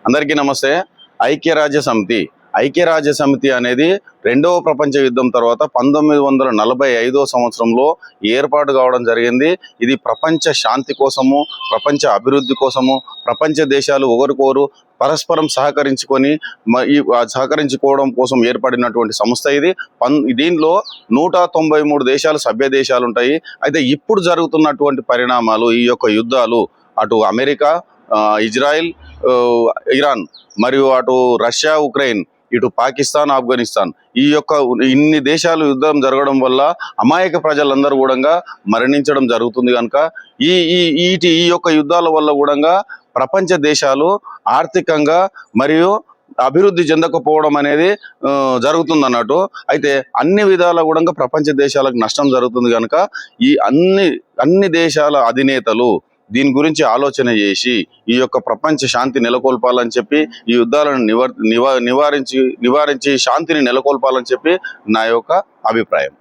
అందరికీ నమస్తే. ఐక్యరాజ్య సమితి అనేది రెండవ ప్రపంచ యుద్ధం తర్వాత 1945వ సంవత్సరంలో ఏర్పాటు కావడం జరిగింది. ఇది ప్రపంచ శాంతి కోసము, ప్రపంచ అభివృద్ధి కోసము, ప్రపంచ దేశాలు ఒకరికొకరు పరస్పరం సహకరించుకోవడం కోసం ఏర్పడినటువంటి సంస్థ ఇది. దీనిలో 193 దేశాలు సభ్య దేశాలు ఉంటాయి. అయితే ఇప్పుడు జరుగుతున్నటువంటి పరిణామాలు, ఈ యొక్క యుద్ధాలు, అటు అమెరికా, ఇజ్రాయిల్, ఇరాన్, మరియు అటు రష్యా, ఉక్రెయిన్, ఇటు పాకిస్తాన్, ఆఫ్ఘనిస్తాన్, ఇన్ని దేశాలు యుద్ధం జరగడం వల్ల అమాయక ప్రజలందరూ కూడా మరణించడం జరుగుతుంది. కనుక ఈ యొక్క యుద్ధాల వల్ల కూడా ప్రపంచ దేశాలు ఆర్థికంగా మరియు అభివృద్ధి చెందకపోవడం అనేది జరుగుతుంది అన్నట్టు. అయితే అన్ని విధాల కూడా ప్రపంచ దేశాలకు నష్టం జరుగుతుంది. కనుక ఈ అన్ని దేశాల అధినేతలు దీని గురించి ఆలోచన చేసి ఈ యొక్క ప్రపంచ శాంతి నెలకొల్పాలని చెప్పి, ఈ యుద్ధాలను నివారించి శాంతిని నెలకొల్పాలని చెప్పి నా యొక్క అభిప్రాయం.